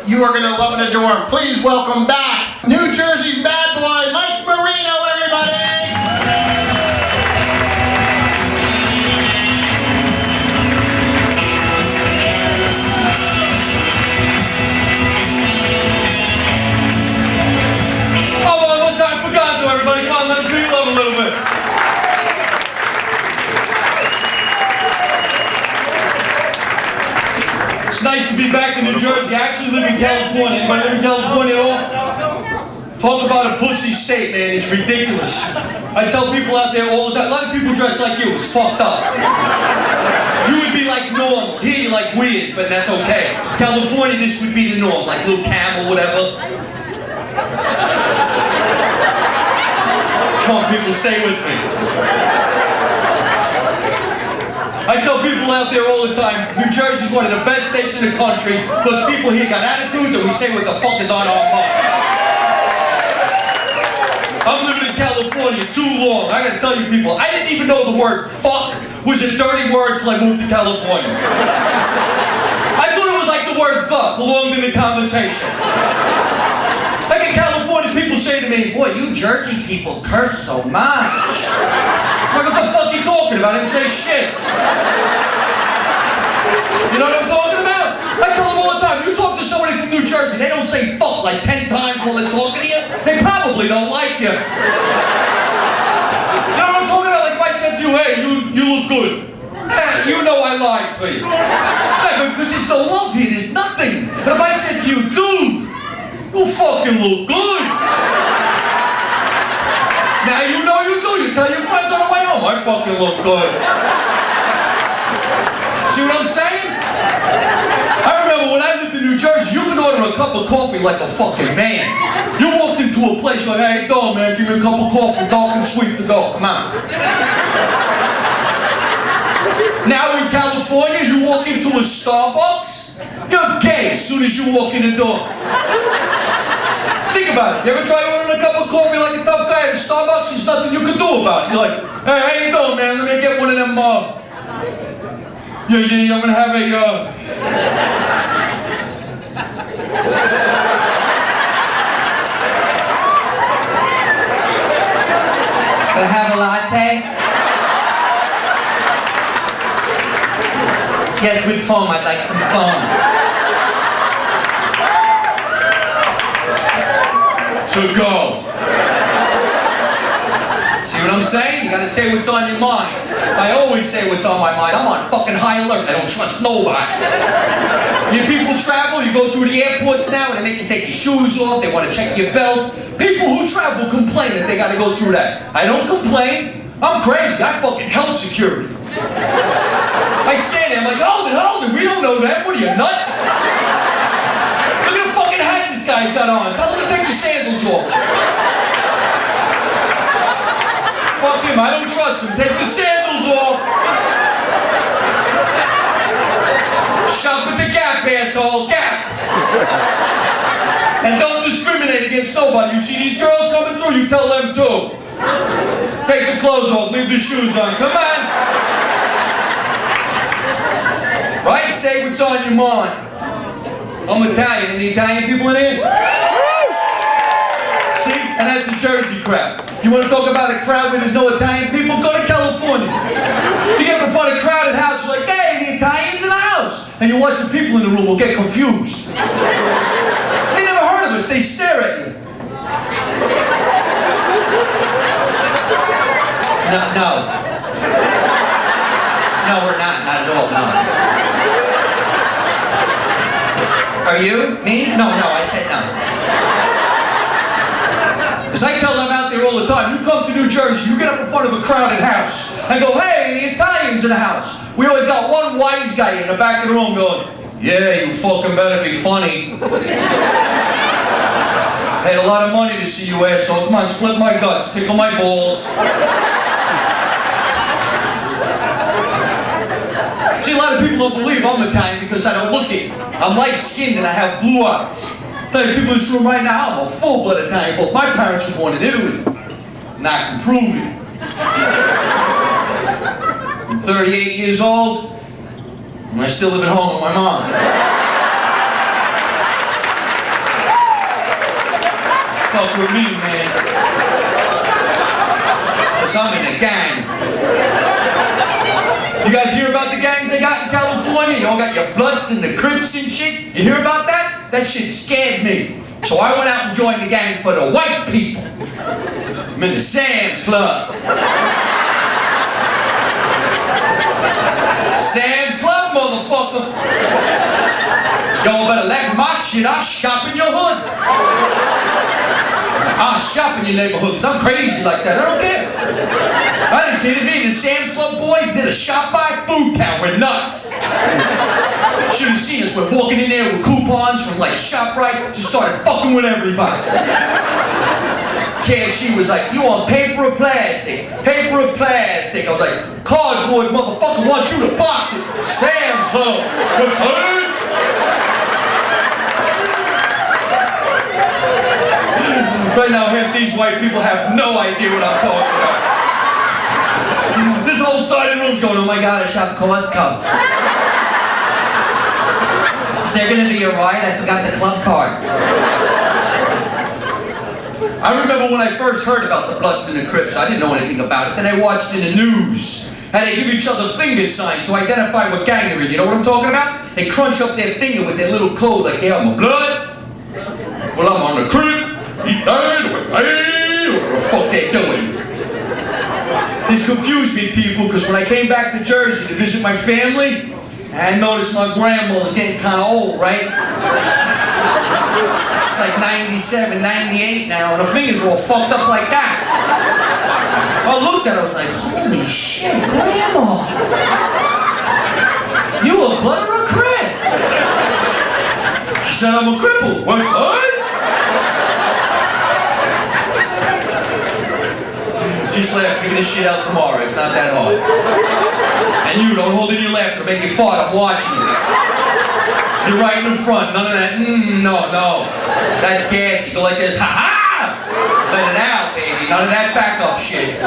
you are going to love and adore him. Please welcome back New Jersey's bad boy, Marino, everybody! Everybody, come on, let us feel love a little bit. It's nice to be back in New Jersey. I actually live in California. Anybody live in California at all? Talk about a pussy state, man. It's ridiculous. I tell people out there all the time, a lot of people dress like you. It's fucked up. You would be like normal. Here you like weird, but that's okay. California, this would be the norm, like little camel, whatever. Come on, people, stay with me. I tell people out there all the time, New Jersey's one of the best states in the country, because people here got attitudes and we say what the fuck is on our mind. I'm living in California too long. I gotta tell you people, I didn't even know the word fuck was a dirty word till I moved to California. I thought it was like the word the belonged in the conversation. Like in California, people say to me, boy, you Jersey people curse so much. Like, what the fuck are you talking about? I didn't say shit. You know what I'm talking about? I tell them all the time, you talk to somebody from New Jersey, they don't say fuck like 10 times while they're talking to you. They probably don't like you. You know what I'm talking about? Like if I said to you, hey, you look good. You know I lied to you. Because there's no love here, there's nothing. But if I said to you, dude, you fucking look good. Now you know you do. You tell your friends on the way home, I fucking look good. See what I'm saying? I remember when I lived in New Jersey, you could order a cup of coffee like a fucking man. You walked into a place like, hey, go man, give me a cup of coffee, dark and sweet to go. Come on. Now in California, you walk into a Starbucks, you're gay as soon as you walk in the door. Think about it. You ever try ordering a cup of coffee like a tough guy at a Starbucks? There's nothing you can do about it. You're like, hey, how you doing, man? Let me get one of them, yeah, I'm gonna have a, Gonna have a latte? Yes, with foam. I'd like some foam. To go. See what I'm saying? You gotta say what's on your mind. I always say what's on my mind. I'm on fucking high alert. I don't trust nobody. You people travel, you go through the airports now and they make you take your shoes off, they want to check your belt. People who travel complain that they gotta go through that. I don't complain. I'm crazy. I fucking help security. I stand there, I'm like, hold it, we don't know that. What are you, nuts? Look at the fucking hat this guy's got on. Tell him to take the sandals off. Fuck him, I don't trust him. Take the sandals off. Shop at the Gap, asshole, Gap. And don't discriminate against nobody. You see these girls coming through, you tell them too. Take the clothes off, leave the shoes on. Come on. Right? Say what's on your mind. I'm Italian. Any Italian people in here? See? And that's a Jersey crowd. You want to talk about a crowd where there's no Italian people? Go to California. You get in front of a crowded house, you're like, hey, the Italians in the house. And you watch the people in the room will get confused. They never heard of us. They stare at you. No, we're not at all, no. Are you? Me? No, I said no. Because I tell them out there all the time, you come to New Jersey, you get up in front of a crowded house, and go, hey, the Italians in the house. We always got one wise guy in the back of the room going, yeah, you fucking better be funny. Paid a lot of money to see you, asshole. Come on, split my guts, tickle my balls. See, a lot of people don't believe I'm Italian because I don't look it. I'm light-skinned and I have blue eyes. I tell you, people in this room right now, I'm a full-blood Italian. Both my parents were born in Italy. And I can prove it. I'm 38 years old, and I still live at home with my mom. fuck with me, man. Cause I'm in a gang. You guys hear about the gangs they got in California? You all got your Bloods and the Crips and shit? You hear about that? That shit scared me. So I went out and joined the gang for the white people. I'm in the Sam's Club. Sam's Club, motherfucker. Y'all better laugh at my shit. I shop in your hood. I shop in your neighborhood because I'm crazy like that. I don't care. I didn't kidding me. The Sam's Club boy did a shop by food count. We're nuts. Should have seen us. We're walking in there with coupons from like ShopRite. Just started fucking with everybody. Cashier was like, you want paper or plastic? Paper or plastic? I was like, cardboard, motherfucker, want you to box it. Sam's Club. What's up? Right now, half these white people have no idea what I'm talking about. This whole side of the room's going, oh my God, a shop call, let's come. Is there gonna be a ride? I forgot the club card. I remember when I first heard about the Bloods and the Crips, I didn't know anything about it. Then I watched in the news how they give each other finger signs to identify what gang they're in. You know what I'm talking about? They crunch up their finger with their little code, like, yeah, I'm a Blood. Well, I'm on the Crip. Eat that, whatever the fuck they're doing. This confused me, people, because when I came back to Jersey to visit my family, I noticed my grandmother's getting kind of old, right? She's like 97, 98 now, and her fingers are all fucked up like that. I looked at her, I was like, holy shit, Grandma! You a Blood or a Crip? She said, I'm a cripple. What? Just laugh, figure this shit out tomorrow. It's not that hard. And you don't hold in your laughter, make you fart. I'm watching you. You're right in the front. None of that. No. That's gassy. Go like this. Ha ha! Let it out, baby. None of that backup shit.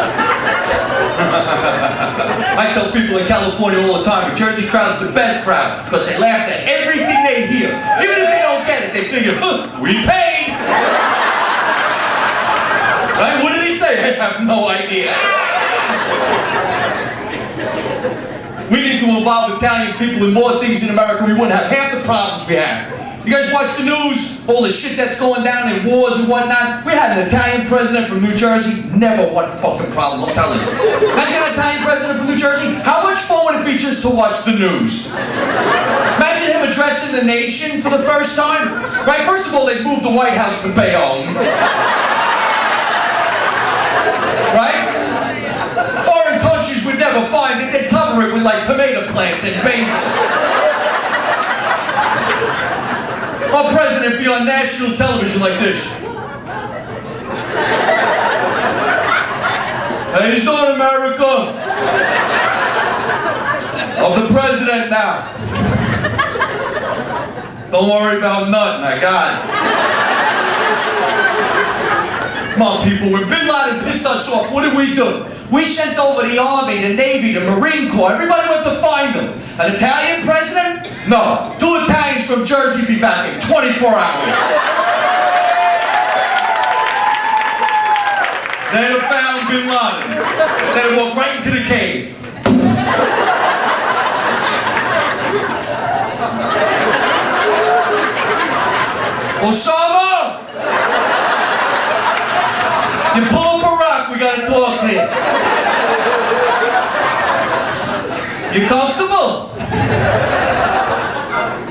I tell people in California all the time, the Jersey crowd's the best crowd because they laugh at everything they hear. Even if they don't get it, they figure, we paid. Right? What did he say? I have no idea. We need to involve Italian people in more things in America. We wouldn't have half the problems we have. You guys watch the news? All the shit that's going down in wars and whatnot. We had an Italian president from New Jersey. Never one fucking problem, I'm telling you. Imagine an Italian president from New Jersey. How much fun would it be just to watch the news? Imagine him addressing the nation for the first time. Right? First of all, they'd move the White House to Bayonne. Right? Foreign countries would never find it. They'd cover it with like tomato plants and basil. Our president be on national television like this. Hey, he's doing America. I'm the president now. Don't worry about nothing, I got it. Come on, people, when Bin Laden pissed us off, what did we do? We sent over the Army, the Navy, the Marine Corps. Everybody went to find him. An Italian president? No. 2 Italians from Jersey be back in 24 hours. They'd have found Bin Laden. They'd have walked right into the cave. Osama! You pull up a rock, we gotta talk here. You comfortable?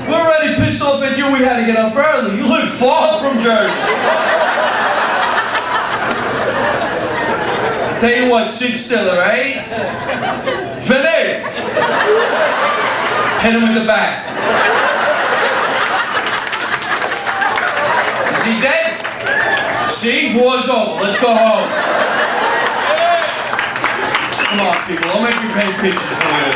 We're already pissed off at you, we had to get up early. You live far from Jersey. Tell you what, sit still, alright? Finish! Hit him in the back. Is he dead? See? War's over. Let's go home. Come on, people. I'll make you paint pictures for you.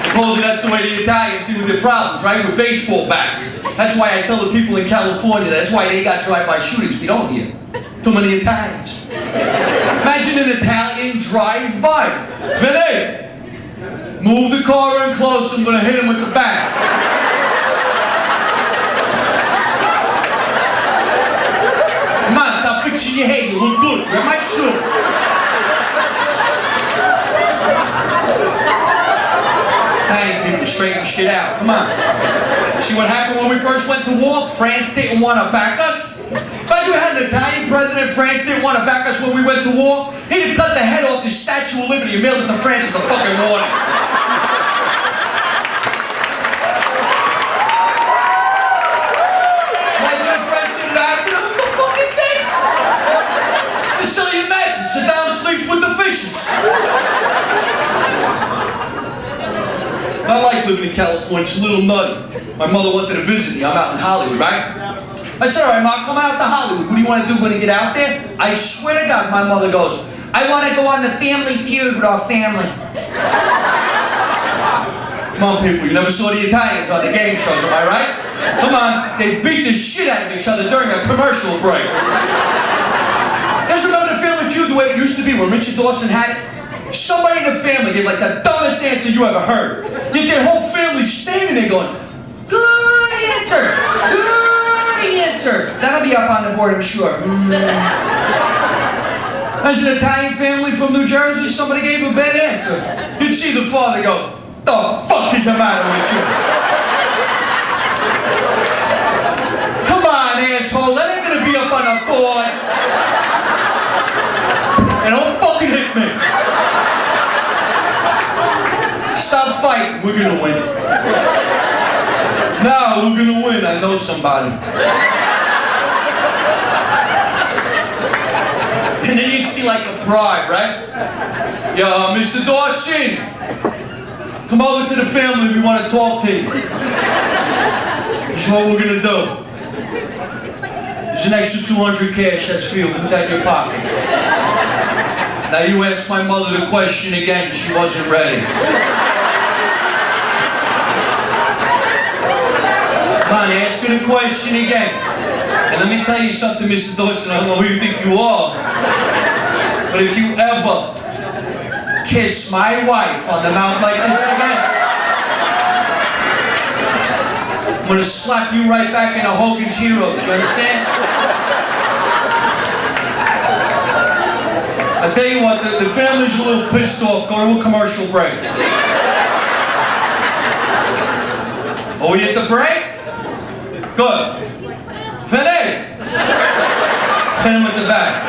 Supposedly that's the way the Italians deal with their problems, right? With baseball bats. That's why I tell the people in California, that's why they got drive-by shootings. We don't hear. Too many Italians. Imagine an Italian drive-by. Vinny! Move the car in close, I'm gonna hit him with the bat. washing your hair, you look good. Grab my shoe. Italian people straighten shit out. Come on. See what happened when we first went to war? France didn't want to back us. Imagine we had an Italian president. France didn't want to back us when we went to war. He'd have cut the head off the Statue of Liberty and mailed it to France as a fucking warning. Imagine if France had asked him, what the fuck is this? It's a silly message. Saddam sleeps with the fishes. I like living in California, it's a little nutty. My mother wanted to visit me, I'm out in Hollywood, right? I said, all right, Mom, come out to Hollywood. What do you want to do when you get out there? I swear to God, my mother goes, I want to go on the Family Feud with our family. Come on, people, you never saw the Italians on the game shows, am I right? Come on, they beat the shit out of each other during a commercial break. You guys remember the Family Feud the way it used to be when Richard Dawson had it? Somebody in the family gave like the dumbest answer you ever heard. Yet their whole family's standing there going, good answer, good answer. That'll be up on the board, I'm sure. As an Italian family from New Jersey, somebody gave a bad answer. You'd see the father go, the fuck is the matter with you? Come on, asshole, that ain't gonna be up on the board. And don't fucking hit me. Stop fighting, we're gonna win. No, we're gonna win, I know somebody. And then you'd see like a bride, right? Yeah, Mr. Dawson, come over to the family, we want to talk to you. Here's what we're gonna do. There's an extra 200 cash, that's for you, put that in your pocket. Now you ask my mother the question again, she wasn't ready. Come on, ask her the question again. And let me tell you something, Mr. Dawson, I don't know who you think you are, but if you ever kiss my wife on the mouth like this again, I'm gonna slap you right back into Hogan's Heroes, you understand? I tell you what, the family's a little pissed off. Go to a commercial break. Oh, we hit the break? Good. Filet! Hit him with the back.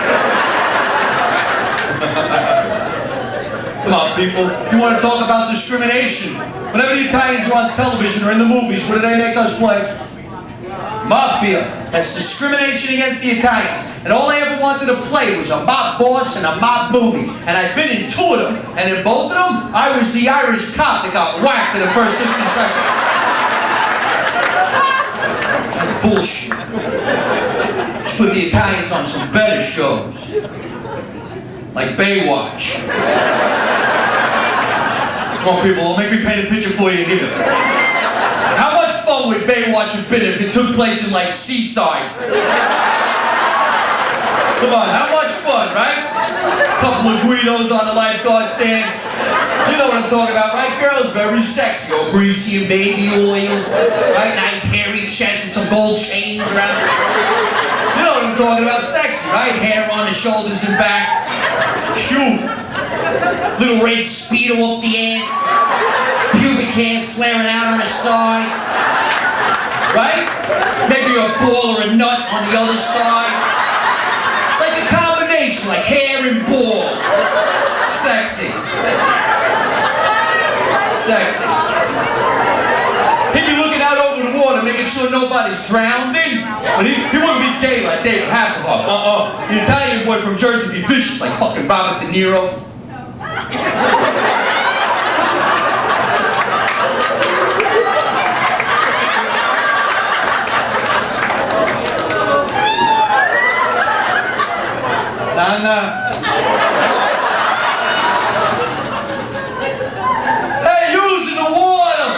Come on, people. You want to talk about discrimination? Whenever the Italians are on television or in the movies, what do they make us play? Mafia. That's discrimination against the Italians. And all I ever wanted to play was a mob boss and a mob movie. And I've been in 2 of them. And in both of them, I was the Irish cop that got whacked in the first 60 seconds. That's bullshit. Just put the Italians on some better shows. Like Baywatch. Come on, people, let me paint a picture for you here. How much fun would Baywatch have been if it took place in, like, Seaside? Come on, how much fun, right? Couple of Guidos on the lifeguard stand. You know what I'm talking about, right? Girls, very sexy. Oh, greasy and baby oil. Right? Nice hairy chest with some gold chains around it. You know what I'm talking about? Sexy, right? Hair on the shoulders and back. Cute. Little red Speedo up the ass. Pubic hair flaring out on the side. Right? Maybe a ball or a nut on the other side. Like a combination, like hair and ball. Sexy. Sexy. He'd be looking out over the water, making sure nobody's drowning. But he wouldn't be gay like David Hasselhoff. The Italian boy from Jersey would be vicious like fucking Robert De Niro. Nana. Hey, who's in the water?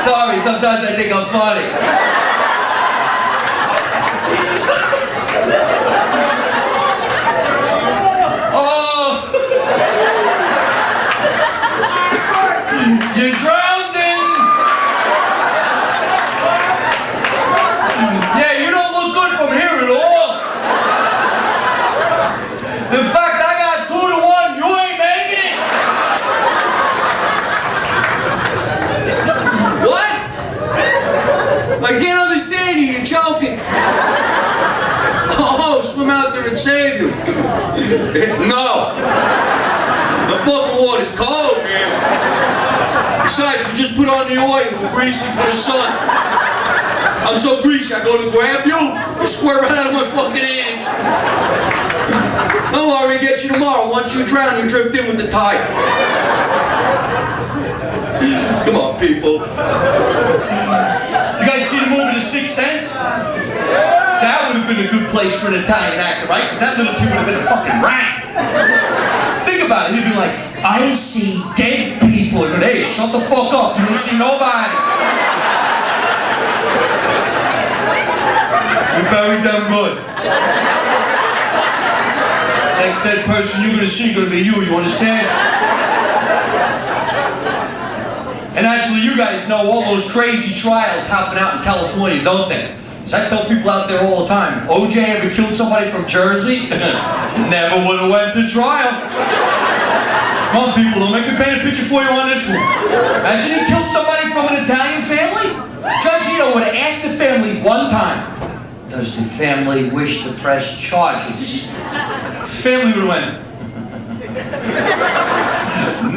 Sorry, sometimes I think I'm funny. No. The fucking water's cold, man. Besides, we just put on the oil. We're greasy for the sun. I'm so greasy, I go to grab you, you squirt right out of my fucking hands. Don't worry, I'll get you tomorrow. Once you drown, you drift in with the tide. Come on, people. You guys see the movie The Sixth Sense? That would have been a good place for an Italian actor, right? Because that little kid would have been a fucking rat. Think about it. He'd be like, I see dead people. And hey, shut the fuck up. You don't see nobody. You're very damn good. Next dead person you're gonna see gonna be you understand? And actually, you guys know all those crazy trials happen out in California, don't they? So I tell people out there all the time, OJ ever killed somebody from Jersey? Never would have went to trial. Come on, people, don't make me paint a picture for you on this one. Imagine he killed somebody from an Italian family? Judge Ito would have asked the family one time, does the family wish to press charges? Family would have went,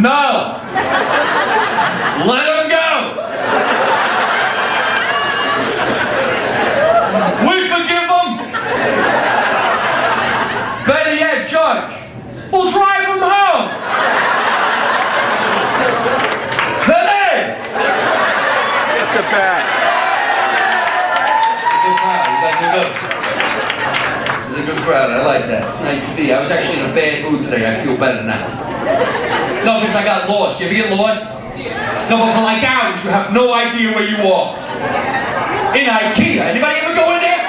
no! Let him go! We forgive him! Better yet, Judge, we'll drive him home! Finish! Get the bat. It's a good crowd. I like that. It's nice to be. I was actually in a bad mood today. I feel better now. No, because I got lost. You ever get lost? No, but for like hours, you have no idea where you are. In Ikea. Anybody ever go in there?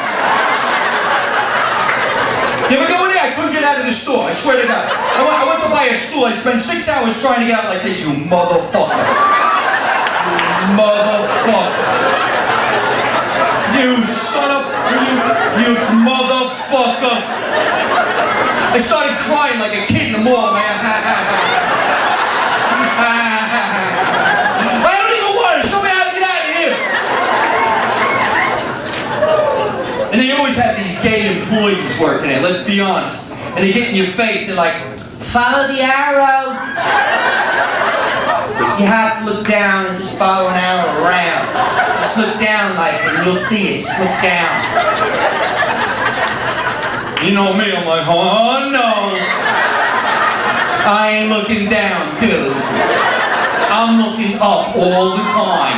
You ever go in there? I couldn't get out of the store. I swear to God. I went to buy a stool. I spent 6 hours trying to get out like that. You motherfucker. You motherfucker. You son of... You motherfucker. I started crying like a kid in the mall, man. I don't even want to. Show me how to get out of here. And they always have these gay employees working there, let's be honest. And they get in your face, they're like, follow the arrow. You have to look down and just follow an arrow around. Just look down like and you'll see it. Just look down. You know me, I'm like, oh no. I ain't looking down, dude. I'm looking up all the time.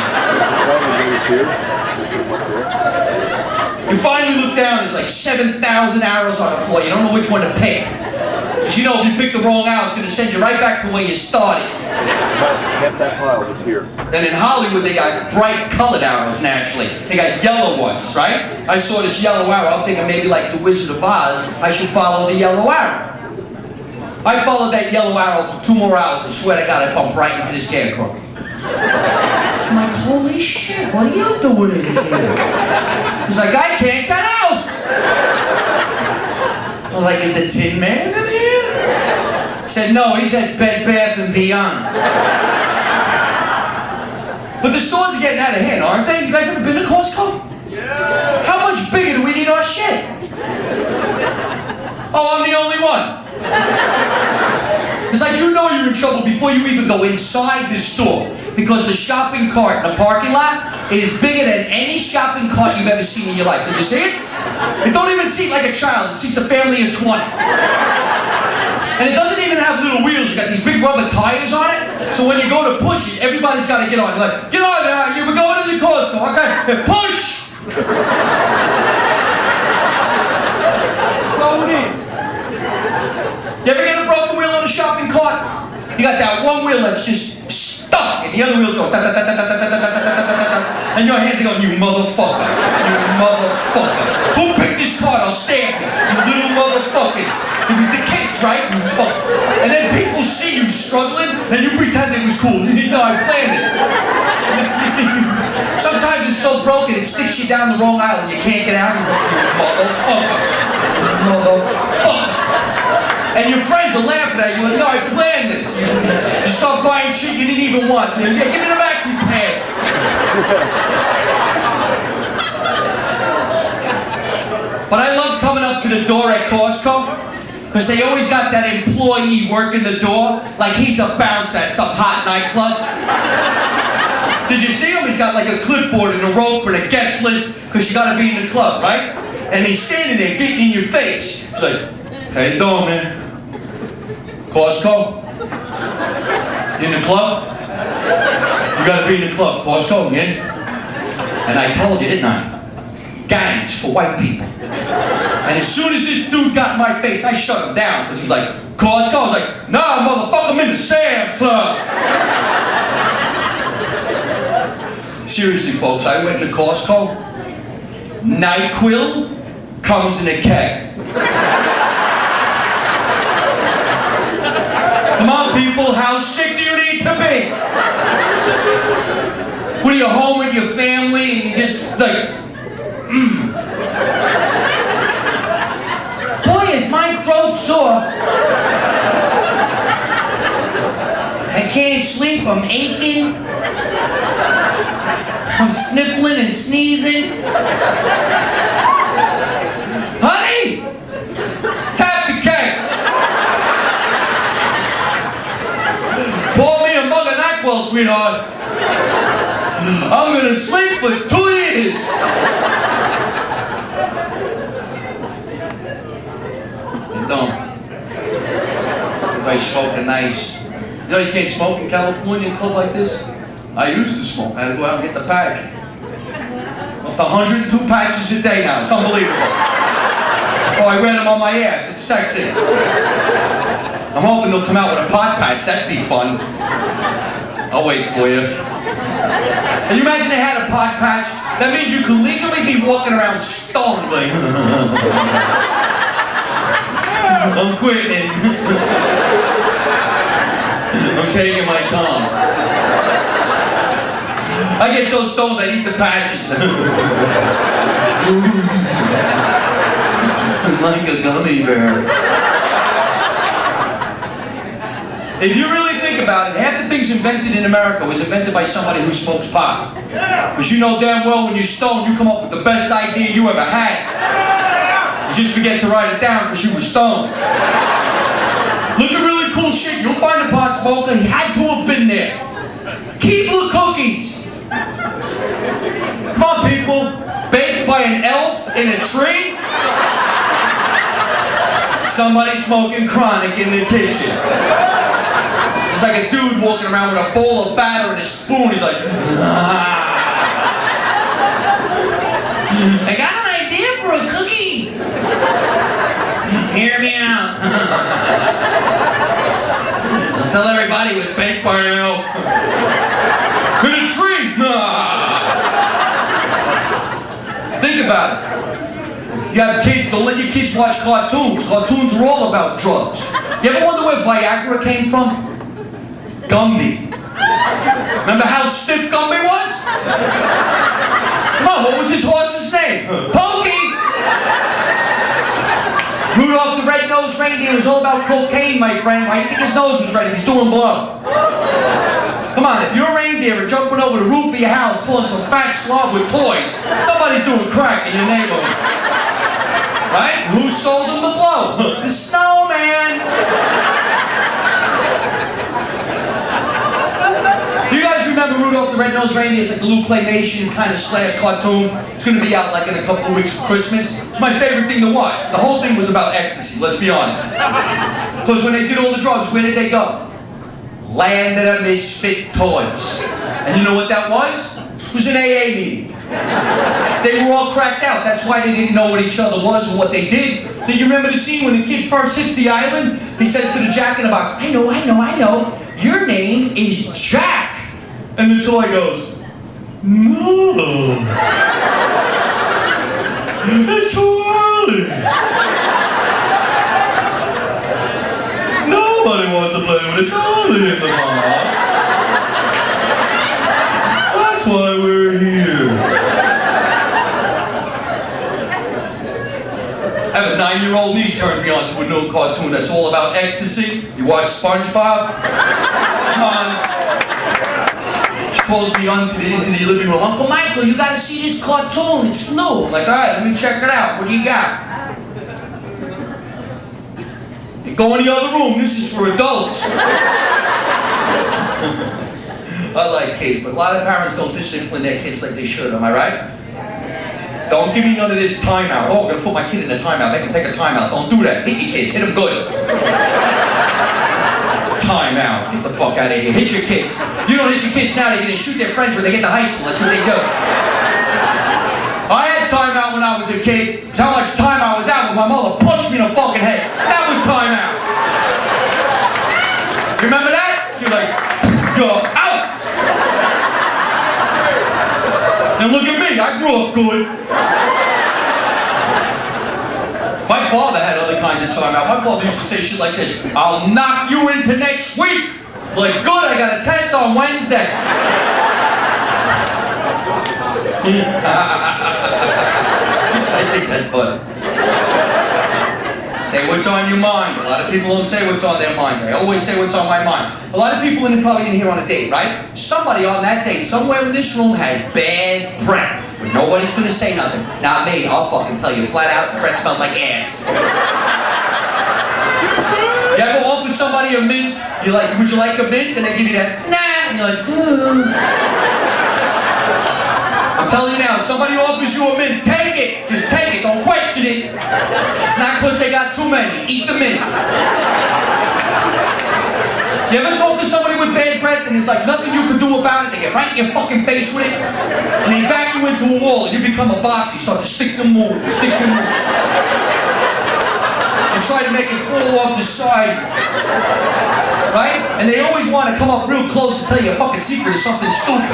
You finally look down, there's like 7,000 arrows on the floor. You don't know which one to pick. Because you know if you pick the wrong arrow, it's going to send you right back to where you started. Half that pile is here. And in Hollywood, they got bright colored arrows naturally. They got yellow ones, right? I saw this yellow arrow, I'm thinking maybe like the Wizard of Oz, I should follow the yellow arrow. I followed that yellow arrow for 2 more hours, and swear to God, I bumped right into the scarecrow. I'm like, holy shit, what are you doing in here? He's like, I can't get out! I was like, is the Tin Man in here? He said, no, he's at Bed Bath & Beyond. But the stores are getting out of hand, aren't they? You guys ever been to Costco? Yeah. How much bigger do we need our shit? Oh, I'm the only one. It's like you know you're in trouble before you even go inside the store. Because the shopping cart in the parking lot is bigger than any shopping cart you've ever seen in your life. Did you see it? It don't even seat like a child. It seats a family of 20. And it doesn't even have little wheels. You got these big rubber tires on it. So when you go to push it, everybody's got to get on. You're like, get on there. We're going to the Costco. Okay, and push. Going in. You ever get a broken wheel on a shopping cart? You got that one wheel that's just stuck, and the other wheels go da da da da da da da da da da, and your hands are going, you motherfucker, you motherfucker. Who picked this cart? I'll stab you, you little motherfuckers. It was the kids, right? You fuck. And then people see you struggling, and you pretend it was cool. You know, I planned it. Sometimes it's so broken, it sticks you down the wrong aisle, and you can't get out. You motherfucker, motherfucker. And your friends are laughing at you, like, no, I planned this. You start buying shit you didn't even want. Yeah, give me the maxi pads. But I love coming up to the door at Costco, Because they always got that employee working the door like he's a bouncer at some hot nightclub. Did you see him? He's got like a clipboard and a rope and a guest list because you got to be in the club, right? And he's standing there getting in your face. He's like, how you doing, man? Costco? In the club? You got to be in the club. Costco, yeah? And I told you, didn't I? Gangs for white people. And as soon as this dude got in my face, I shut him down because he was like, Costco? I was like, nah, motherfucker, I'm in the Sam's Club. Seriously, folks, I went into Costco. NyQuil comes in a keg. Come on, people, how sick do you need to be? When you're home with your family and you just like, Boy, is my throat sore. I can't sleep, I'm aching. I'm sniffling and sneezing. Honey, tap the cake. Pour me a mug of NyQuil, sweetheart. I'm gonna sleep for 2 years. You don't. Everybody's smoking nice. You know you can't smoke in California in a club like this? I used to smoke. I had to go out and get the pack. Up to 102 patches a day now. It's unbelievable. Oh, I read them on my ass. It's sexy. I'm hoping they'll come out with a pot patch. That'd be fun. I'll wait for you. Can you imagine they had a pot patch? That means you could legally be walking around stoned like, I'm quitting. I'm taking my time. I get so stoned I eat the patches. Like a gummy bear. If you really think about it, half the things invented in America was invented by somebody who smokes pot. Because you know damn well when you're stoned, you come up with the best idea you ever had. You just forget to write it down because you were stoned. Look at really cool shit. You'll find a pot smoker, he had to have been there. Keebler cookies. Come on, people. Baked by an elf in a tree? Somebody smoking chronic in the kitchen. It's like a dude walking around with a bowl of batter and a spoon. He's like, I got an idea for a cookie. Hear me out. Tell everybody it was baked by an elf. In a tree. Think about it. You have kids, don't let your kids watch cartoons. Cartoons are all about drugs. You ever wonder where Viagra came from? Gumby. Remember how stiff Gumby was? Come on, what was his horse's name? Pokey! Rudolph the Red-Nosed Reindeer was all about cocaine, my friend. Why do you think his nose was red? He was doing blow. Come on, if your reindeer are jumping over the roof of your house pulling some fat slob with toys, somebody's doing crack in your neighborhood. Right? Who sold them the blow? The snowman! Do you guys remember Rudolph the Red-Nosed Reindeer? It's like a little claymation kind of slash cartoon. It's going to be out like in a couple of weeks for Christmas. It's my favorite thing to watch. The whole thing was about ecstasy, let's be honest. Because when they did all the drugs, where did they go? Land of the Misfit Toys. And you know what that was? It was an AA meeting. They were all cracked out. That's why they didn't know what each other was or what they did. Do you remember the scene when the kid first hit the island? He says to the Jack in the Box, I know. Your name is Jack. And the toy goes, no. It's Charlie. Nobody wants to play with a Charlie in the box. That's why we're here. I have a 9-year-old niece turned me on to a new cartoon that's all about ecstasy. You watch SpongeBob? Come on. She calls me into the living room. Uncle Michael, you gotta see this cartoon. It's new. I'm like, all right, let me check it out. What do you got? Go in the other room, this is for adults. I like kids, but a lot of parents don't discipline their kids like they should, am I right? Don't give me none of this timeout. Oh, I'm gonna put my kid in a timeout, make him take a timeout. Don't do that. Hit your kids, hit them good. Timeout, get the fuck out of here. Hit your kids. You don't hit your kids now, they're gonna shoot their friends when they get to high school, that's what they do. I had timeout when I was a kid. It's how much time I was out when my mother punched me in the fucking head. That was timeout. You remember that? You're like, you're out. And look at me, I grew up good. My father had other kinds of timeout. My father used to say shit like this: I'll knock you into next week. Like, good, I got a test on Wednesday. I think that's funny. Say what's on your mind. A lot of people don't say what's on their minds. I always say what's on my mind. A lot of people probably in here on a date, right? Somebody on that date, somewhere in this room, has bad breath. But nobody's gonna say nothing. Not me. I'll fucking tell you flat out, breath smells like ass. You ever offer somebody a mint? You're like, would you like a mint? And they give you that, nah. And you're like, I'm telling you now, if somebody offers you a mint, take it. Just take it. Don't question it. It's not because they got too many. Eat the mint. You ever talk to somebody with bad breath and there's like nothing you can do about it? They get right in your fucking face with it, and they back you into a wall, and you become a box. You start to stick them more, and try to make it fall off the side. Right? And they always want to come up real close and tell you a fucking secret or something stupid.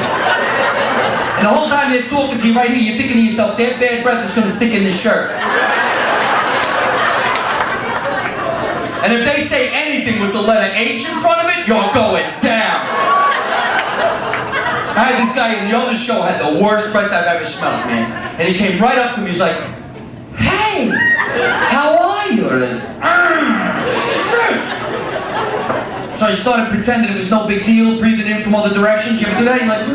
And the whole time they're talking to you right here, you're thinking to yourself, their bad breath is going to stick in this shirt. And if they say anything with the letter H in front of it, you're going down. I had this guy in the other show had the worst breath I've ever smelled, man. And he came right up to me, he was like, hey, how are you? And shit. So I started pretending it was no big deal, breathing in from other directions. You ever do that? You're like,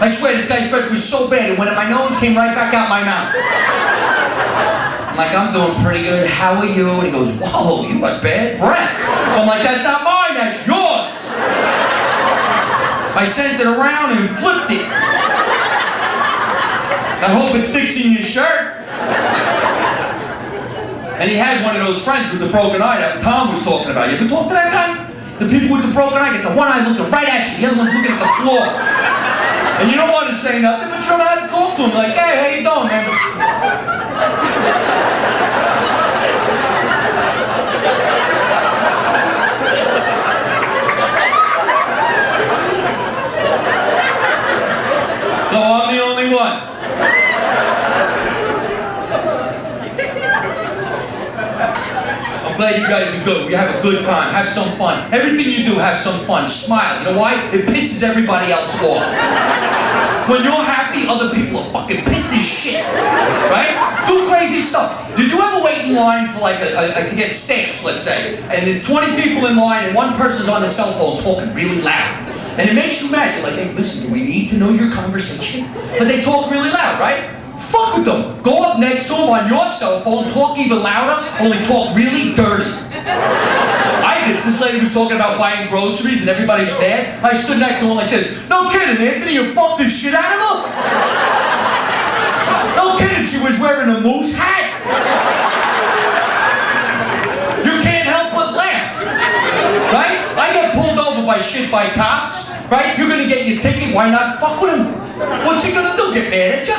I swear this guy's breath was so bad it went in my nose, came right back out my mouth. I'm like, I'm doing pretty good, how are you? And he goes, whoa, you got bad breath. I'm like, that's not mine, that's yours. I sent it around and flipped it. I hope it sticks in your shirt. And he had one of those friends with the broken eye that Tom was talking about. You ever talk to that guy? The people with the broken eye get the one eye looking right at you, the other one's looking at the floor. And you don't want to say nothing, but you don't know how to talk to him. Like, hey, how you doing, man? No, I'm the only one. I'm glad you guys are good. We have a good time. Have some fun. Everything you do, have some fun. Smile. You know why? It pisses everybody else off. When you're happy, other people are fucking pissed as shit. Right? Do crazy stuff. Did you ever wait in line for like to get stamps, let's say, and there's 20 people in line and one person's on the cell phone talking really loud. And it makes you mad. You're like, hey, listen, do we need to know your conversation? But they talk really loud, right? Fuck with them. Go up next to them on your cell phone, talk even louder, only talk really dirty. I did. This lady was talking about buying groceries and everybody's mad. I stood next to one like this. No kidding, Anthony, you fucked the shit out of her? No kidding, she was wearing a moose hat. You can't help but laugh. Right? I get pulled over by cops, right? You're gonna get your ticket, why not fuck with him? What's he gonna do, get mad at you?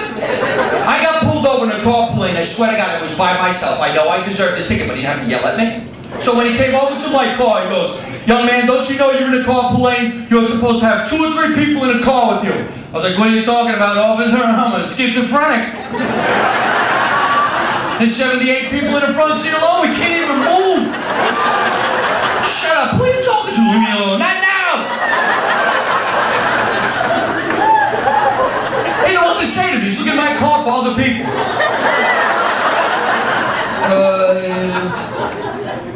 I got pulled over in a carpool, I swear to God, I was by myself. I know I deserved the ticket, but he didn't have to yell at me. So when he came over to my car, he goes, young man, don't you know you're in a carpool lane? You're supposed to have 2 or 3 people in a car with you. I was like, what are you talking about, officer? I'm a schizophrenic. There's 78 people in the front seat alone, we can't even move. Shut up, who are you talking to? Leave me alone, not now! He didn't know what to say to me, he's looking at my car for other people.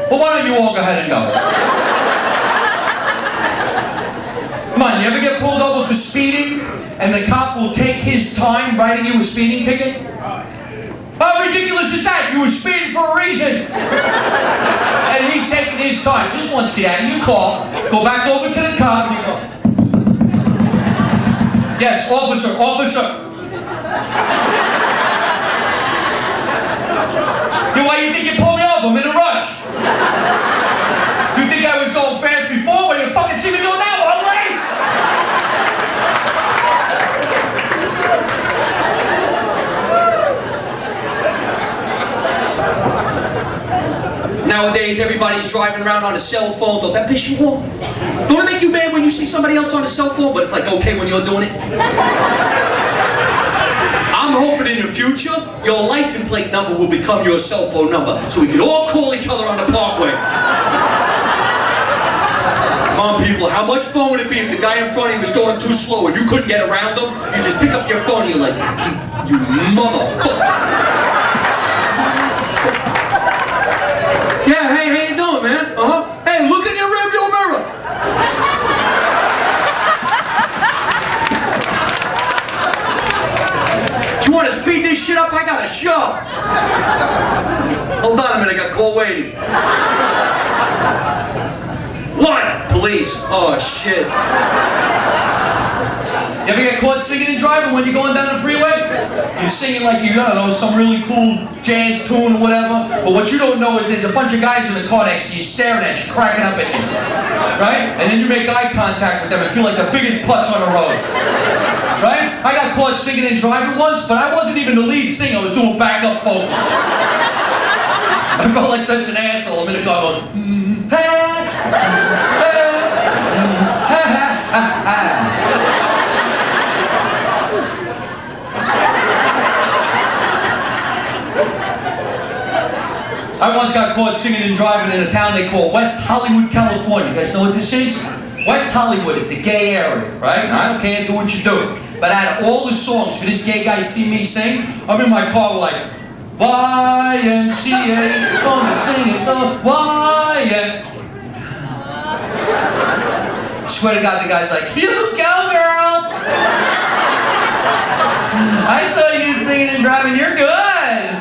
Well, why don't you all go ahead and go? Come on, you ever get pulled over for speeding? and the cop will take his time writing you a speeding ticket? How ridiculous is that? You were speeding for a reason. And he's taking his time. Just once, get out of your car, go back over to the cop, and you go, yes, officer, officer. Dude, why do you think you pulled me over? I'm in a rush. You think I was going fast before? Well, you fucking see me go now, I'm late. Nowadays, everybody's driving around on a cell phone. Don't that piss you off? Don't it make you mad when you see somebody else on a cell phone, but it's like okay when you're doing it? I'm hoping in the future, your license plate number will become your cell phone number, so we can all call each other on the parkway. Come on, people, how much fun would it be if the guy in front of you was going too slow and you couldn't get around him? You just pick up your phone and you're like, you motherfucker. Yeah, hey, how you doing, man? Hey, look in your rearview mirror. You want to speed this shit up? I got a show. Hold on a minute, I got call waiting. What? Police. Oh, shit. You ever get caught singing and driving when you're going down the freeway? You're singing like you, I don't know, some really cool jazz tune or whatever, but what you don't know is there's a bunch of guys in the car next to you staring at you, cracking up at you, right? And then you make eye contact with them and feel like the biggest putz on the road, right? I got caught singing and driving once, but I wasn't even the lead singer, I was doing backup vocals. I felt like such an asshole. I'm in the car going, I once got caught singing and driving in a town they call West Hollywood, California. You guys know what this is? West Hollywood, it's a gay area, right? I don't care, do what you do. But out of all the songs for this gay guy see me sing, I'm in my car like, YMCA, it's gonna sing it, the YMCA. Swear to God, the guy's like, you go, girl! I saw you singing and driving, you're good!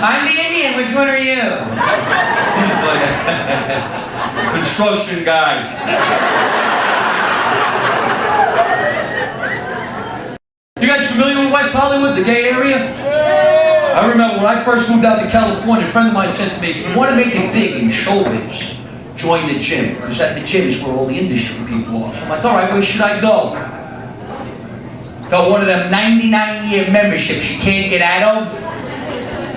I'm the Indian, which one are you? Construction guy. You guys familiar with West Hollywood, the gay area? I remember when I first moved out to California, a friend of mine said to me, if you want to make it big in showbiz, join the gym, because at the gym is where all the industry people are. So I'm like, all right, where should I go? Got one of them 99-year memberships you can't get out of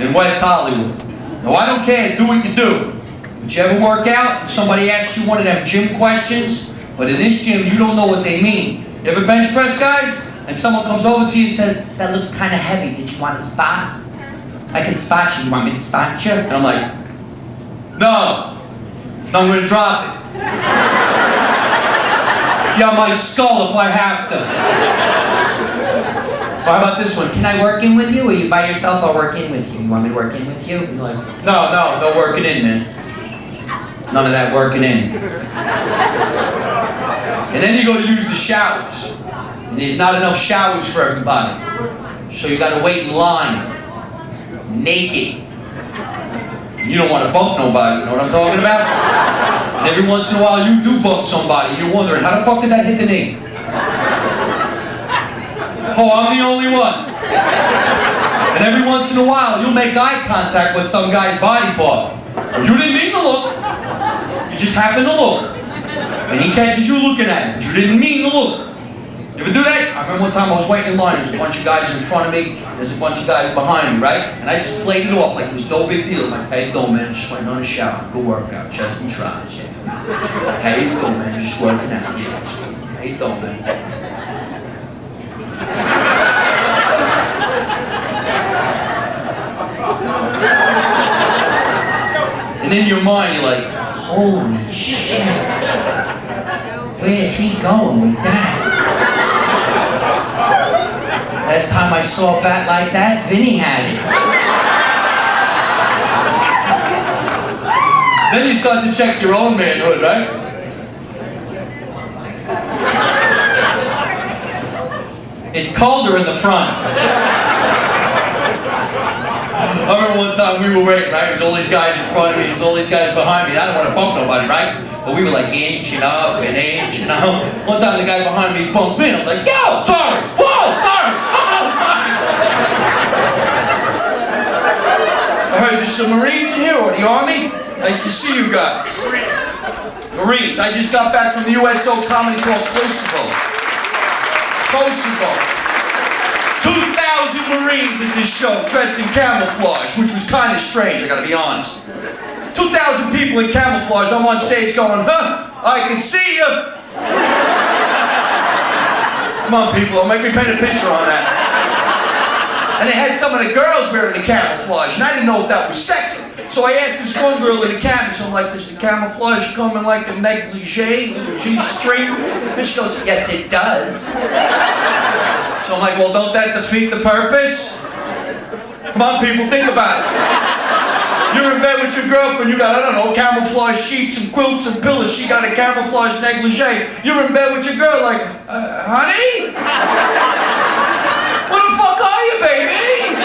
in West Hollywood. Now, I don't care, do what you do. But you ever work out, somebody asks you one of them gym questions, but in this gym, you don't know what they mean. You ever bench press, guys? And someone comes over to you and says, that looks kind of heavy, did you want to spot? I can spot you, you want me to spot you? And I'm like, no, I'm gonna drop it. Yeah, my skull if I have to. How about this one? Can I work in with you? Or you by yourself? I'll work in with you. You want me to work in with you? And you're like, no working in, man. None of that working in. And then you go to use the showers. And there's not enough showers for everybody. So you gotta wait in line. Naked. You don't want to bump nobody, you know what I'm talking about? And every once in a while you do bump somebody. You're wondering, how the fuck did that hit the knee? Oh, I'm the only one. And every once in a while, you'll make eye contact with some guy's body part. You didn't mean to look. You just happened to look. And he catches you looking at him, but you didn't mean to look. You ever do that? I remember one time I was waiting in line, there's a bunch of guys in front of me, there's a bunch of guys behind me, right? And I just played it off like it was no big deal. I'm like, how you doing, man? Just waiting on a shower, good workout, chest and tries, yeah. How you doing, man? Just working out, yeah. How you doing, man? And in your mind, you're like, holy shit. Where's he going with that? Last time I saw a bat like that, Vinny had it. Then you start to check your own manhood, right? It's colder in the front. I remember one time we were waiting, right? There's all these guys in front of me, there's all these guys behind me. I don't want to bump nobody, right? But we were like inching up and inching out. One time the guy behind me bumped in. I'm like, yo, sorry, whoa, sorry, oh, sorry. I heard there's some Marines in here or the Army. Nice to see you guys. Marines. I just got back from the USO comedy called Kosovo. 2,000 Marines at this show, dressed in camouflage, which was kind of strange, I gotta be honest. 2,000 people in camouflage, I'm on stage going, huh, I can see you. Come on, people, I'll make me paint a picture on that. And they had some of the girls wearing the camouflage, and I didn't know if that was sexy. So I asked this one girl in the cabbage, I'm like, does the camouflage come in like a negligee, little G-string? And she goes, yes, it does. So I'm like, well, don't that defeat the purpose? Come on, people, think about it. You're in bed with your girlfriend, you got, I don't know, camouflage sheets and quilts and pillows. She got a camouflage negligee. You're in bed with your girl like, honey? Where the fuck are you, baby?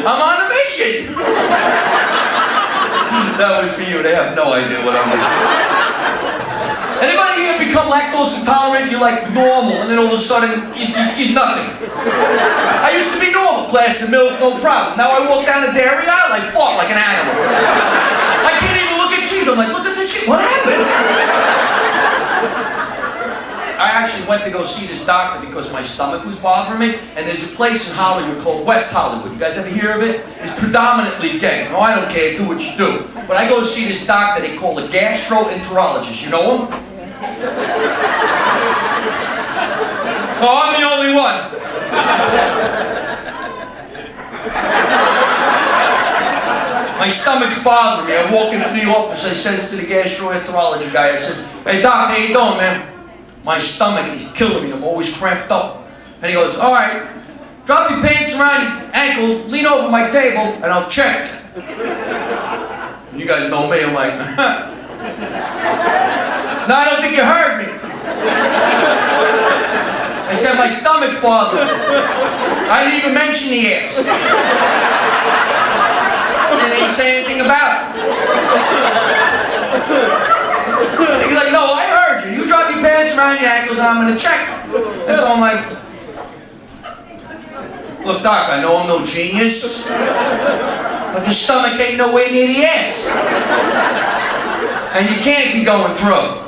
I'm on a mission. That was for you. They have no idea what I'm doing. Anybody here become lactose intolerant? You're like normal, and then all of a sudden, you're nothing. I used to be normal. Glass of milk, no problem. Now I walk down the dairy aisle, I fought like an animal. I can't even look at cheese. I'm like, look at the cheese. What happened? I actually went to go see this doctor because my stomach was bothering me, and there's a place in Hollywood called West Hollywood. You guys ever hear of it? It's predominantly gay. No, I don't care, do what you do. But I go to see this doctor they call a gastroenterologist. You know him? Oh, I'm the only one. My stomach's bothering me. I walk into the office, I says to the gastroenterology guy, I says, hey doc, how you doing, man? My stomach is killing me, I'm always cramped up. And he goes, all right, drop your pants around your ankles, lean over my table, and I'll check. You guys know me, I'm like, no, I don't think you heard me. I said, my stomach's bothering me. I didn't even mention the ass. And they didn't say anything about it. He's like, no, I heard you. You drop your pants around your ankles and I'm going to check them. And so I'm like, look, doc, I know I'm no genius, but the stomach ain't nowhere near the ass. And you can't be going through.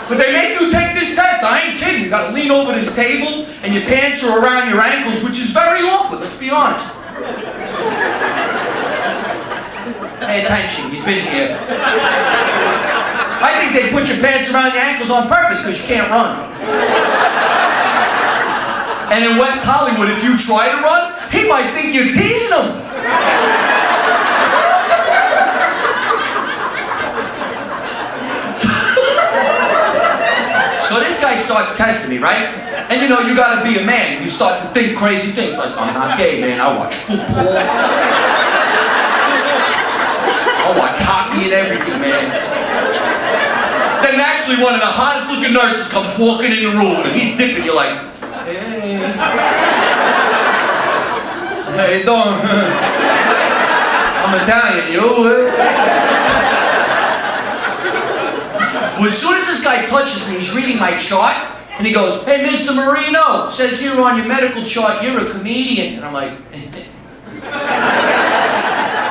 But they make you take this test. I ain't kidding. You got to lean over this table and your pants are around your ankles, which is very awkward, let's be honest. Pay attention, you've been here. I think they put your pants around your ankles on purpose because you can't run. And in West Hollywood, if you try to run, he might think you're teasing him. So this guy starts testing me, right? And you know, you gotta be a man. You start to think crazy things like, I'm not gay, man, I watch football. I watch hockey and everything, man. Then naturally one of the hottest looking nurses comes walking in the room and he's dipping, you're like, hey. How you doing? I'm Italian, you? Well, as soon as this guy touches me, he's reading my chart, and he goes, hey, Mr. Marino, says here on your medical chart, you're a comedian. And I'm like,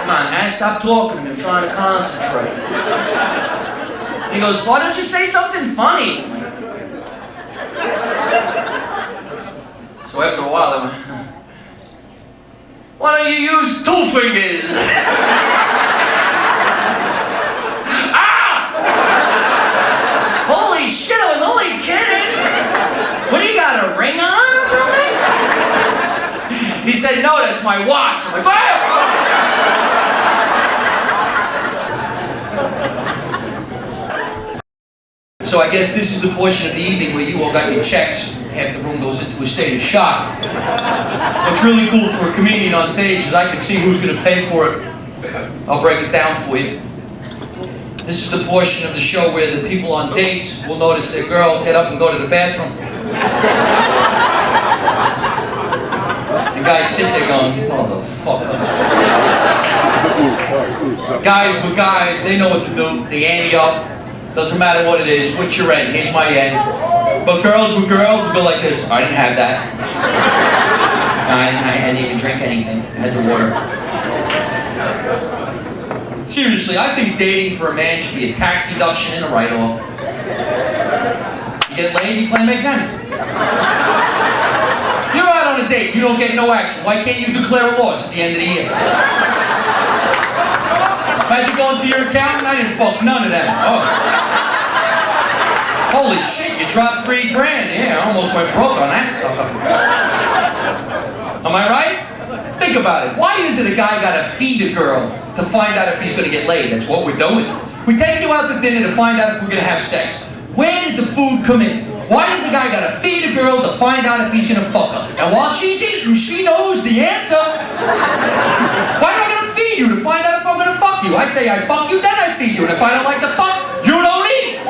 come on, man, stop talking to me, I'm trying to concentrate. He goes, why don't you say something funny? So after a while, I went, why don't you use 2 fingers? Holy shit, I was only kidding! What, do you got a ring on or something? He said, no, that's my watch. I'm like, what? So I guess this is the portion of the evening where you all got your checks. Half the room goes into a state of shock. What's really cool for a comedian on stage is I can see who's going to pay for it. I'll break it down for you. This is the portion of the show where the people on dates will notice their girl get up and go to the bathroom. The guys sit there going, motherfucker. Guys with guys, they know what to do. They ante up. Doesn't matter what it is. What's your end? Here's my end. But girls with girls will go like this. I didn't have that. I didn't even drink anything. I had the water. Seriously, I think dating for a man should be a tax deduction and a write-off. You get laid, you claim exempt. You're out on a date, you don't get no action. Why can't you declare a loss at the end of the year? Imagine going to your accountant, I didn't fuck none of them. Oh. Holy shit, you dropped $3 grand. Yeah, I almost went broke on that sucker. Am I right? Think about it. Why is it a guy gotta feed a girl to find out if he's gonna get laid? That's what we're doing. We take you out to dinner to find out if we're gonna have sex. Where did the food come in? Why does a guy gotta feed a girl to find out if he's gonna fuck her? And while she's eating, she knows the answer. Why do I gotta feed you to find out if I'm gonna fuck you? I say I fuck you, then I feed you. And if I don't like the fuck, you don't eat.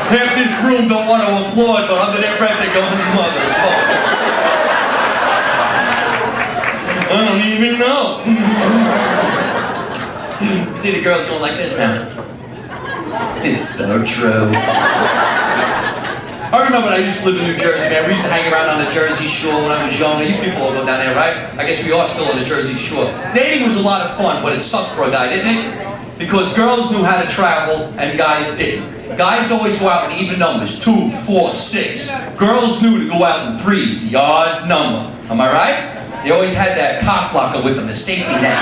Half this room don't want to applaud, but under their breath they go, motherfucker. I don't even know. See the girls going like this now. It's so true. I remember I used to live in New Jersey, man. We used to hang around on the Jersey Shore when I was younger. You people all go down there, right? I guess we are still on the Jersey Shore. Dating was a lot of fun, but it sucked for a guy, didn't it? Because girls knew how to travel and guys didn't. Guys always go out in even numbers, 2, 4, 6. Girls knew to go out in 3s, the odd number. Am I right? They always had that cock blocker with them, the safety net.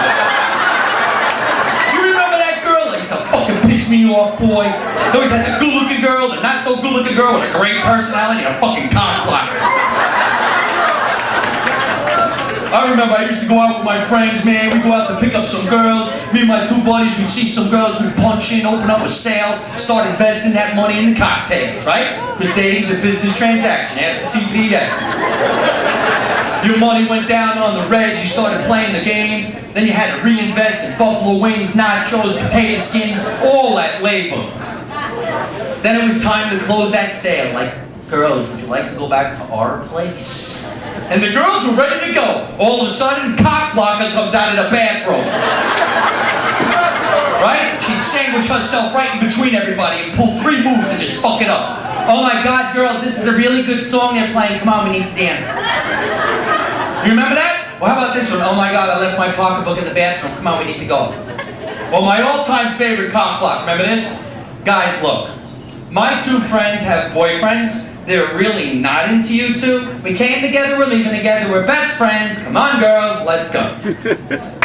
You remember that girl that used to fucking piss me off, boy? They always had the good-looking girl, the not-so-good-looking girl with a great personality and a fucking cock blocker. I remember I used to go out with my friends, man. We'd go out to pick up some girls. Me and my 2 buddies, we'd see some girls, we'd punch in, open up a sale, start investing that money in the cocktails, right? Because dating's a business transaction. Ask the CPA. Your money went down on the red, you started playing the game, then you had to reinvest in buffalo wings, nachos, potato skins, all that labor. Then it was time to close that sale. Like, girls, would you like to go back to our place? And the girls were ready to go. All of a sudden, cock blocker comes out of the bathroom. Right? She'd sandwich herself right in between everybody and pull 3 moves and just fuck it up. Oh my God, girls, this is a really good song they're playing. Come on, we need to dance. You remember that? Well, how about this one? Oh my God, I left my pocketbook in the bathroom. Come on, we need to go. Well, my all-time favorite cock block. Remember this? Guys, look. My 2 friends have boyfriends. They're really not into you 2. We came together, we're leaving together, we're best friends. Come on, girls, let's go.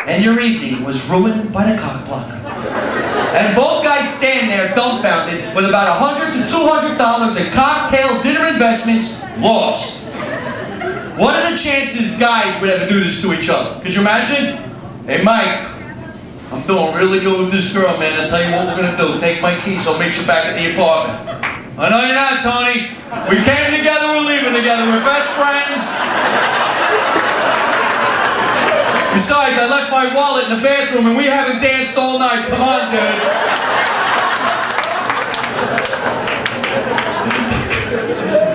And your evening was ruined by the cock blocker. And both guys stand there dumbfounded with about $100 to $200 in cocktail dinner investments lost. What are the chances guys would ever do this to each other? Could you imagine? Hey, Mike, I'm doing really good with this girl, man. I'll tell you what we're gonna do. Take my keys, I'll meet you back at the apartment. I know you're not, Tony. We came together, we're leaving together, we're best friends. Besides, I left my wallet in the bathroom and we haven't danced all night. Come on, dude.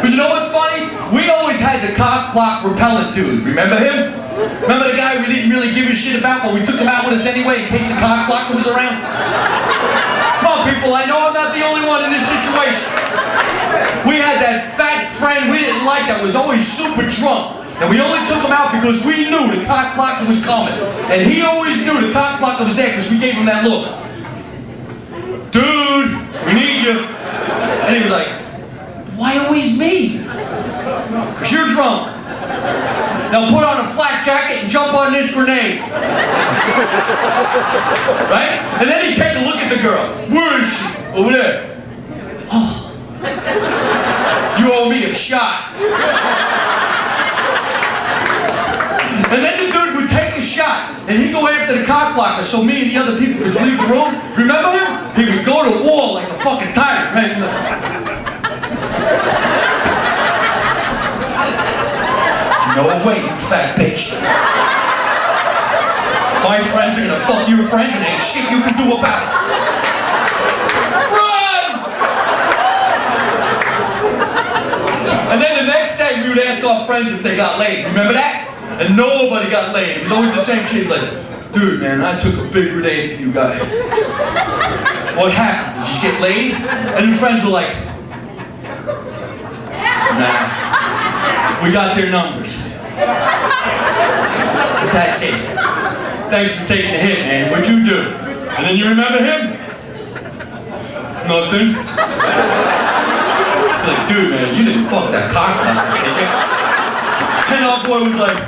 But you know what's funny? We always had the cock block repellent dude. Remember him? Remember the guy we didn't really give a shit about, but we took him out with us anyway in case the cock blocker was around? Come on, people, I know I'm not the only one in this situation. We had that fat friend we didn't like that was always super drunk. And we only took him out because we knew the cock blocker was coming. And he always knew the cock blocker was there because we gave him that look. Dude, we need you. And he was like, why always me? Because you're drunk. Now put on a flak jacket and jump on this grenade. Right? And then he'd take a look at the girl. Where is she? Over there. Oh. You owe me a shot. And then the dude would take a shot, and he'd go after the cock blocker so me and the other people could leave the room. Remember him? He would go to war like a fucking tyrant, right? No way, you fat bitch. friends are gonna fuck your friends and ain't shit you can do about it. Run! And then the next day we would ask our friends if they got laid. Remember that? And nobody got laid. It was always the same shit like, dude, man, I took a bigger day for you guys. What happened? Did you get laid? And your friends were like, nah, we got their numbers. But that's it. Thanks for taking the hit, man. What'd you do? And then you remember him? Nothing. You're like, dude, man, you didn't fuck that cock blocker, did you? And our boy was like,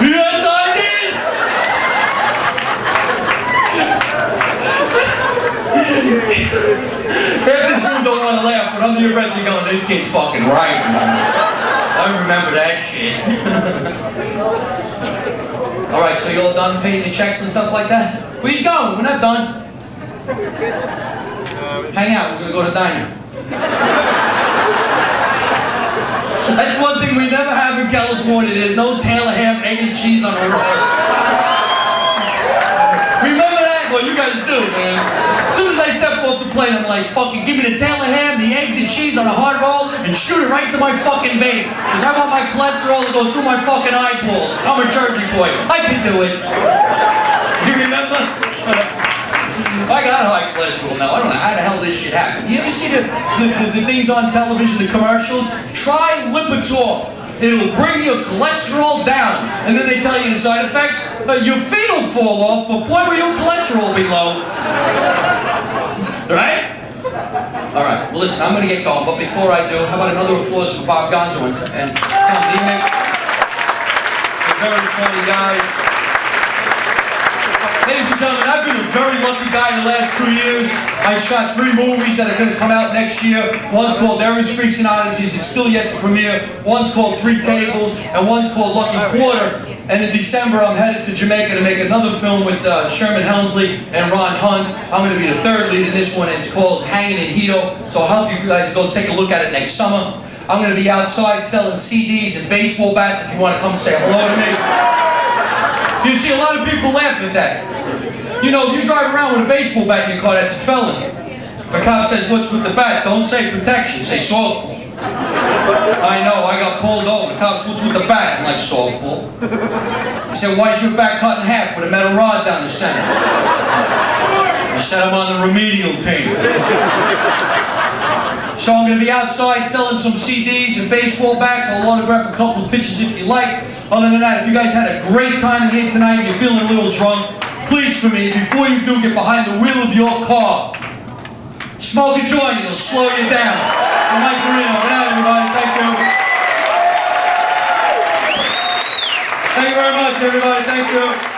yes, I did! Half this room don't want to laugh, but under your breath you're going, this kid's fucking right, man. I remember that shit. Alright, so you all done paying the checks and stuff like that? Where's going? We're not done. Hang out, we're gonna go to diner. That's one thing we never have in California. There's no tail of ham, egg and cheese on the road. Remember that? Well, you guys do, man. As soon as I step off the plane, I'm like, fucking give me the tail of ham, the egg, the cheese on a hard roll, and shoot it right to my fucking vein. Because I want my cholesterol to go through my fucking eyeballs. I'm a Jersey boy. I can do it. You remember? I got high cholesterol now. I don't know how the hell this shit happened. You ever see the things on television, the commercials? Try Lipitor. It'll bring your cholesterol down. And then they tell you the side effects. Your feet will fall off, but boy, will your cholesterol be low. Right? Alright, well listen, I'm going to get going. But before I do, how about another applause for Bob Gonzo and Tom Niemann? They're very funny guys. Ladies and gentlemen, I've been a very lucky guy in the last 2 years. I shot 3 movies that are going to come out next year. One's called Aries, Freaks, and Oddities. It's still yet to premiere. One's called 3 Tables, and one's called Lucky Quarter. And in December, I'm headed to Jamaica to make another film with Sherman Helmsley and Ron Hunt. I'm going to be the 3rd lead in this one. It's called Hanging in Hito. So I'll help you guys go take a look at it next summer. I'm going to be outside selling CDs and baseball bats if you want to come say hello to me. You see a lot of people laugh at that. You know, if you drive around with a baseball bat in your car, that's a felony. If a cop says, what's with the bat? Don't say protection, say softball. I know, I got pulled over. The cops, what's with the bat? I'm like, softball. He said, why's your bat cut in half with a metal rod down the center? I said, I'm on the remedial team. So I'm going to be outside selling some CDs and baseball bats. I'll autograph a couple of pictures if you like. Other than that, if you guys had a great time here tonight and you're feeling a little drunk, please for me, before you do, get behind the wheel of your car. Smoke a joint, it'll slow you down. I'm Mike Marino. Good night, everybody. Thank you. Thank you very much, everybody. Thank you.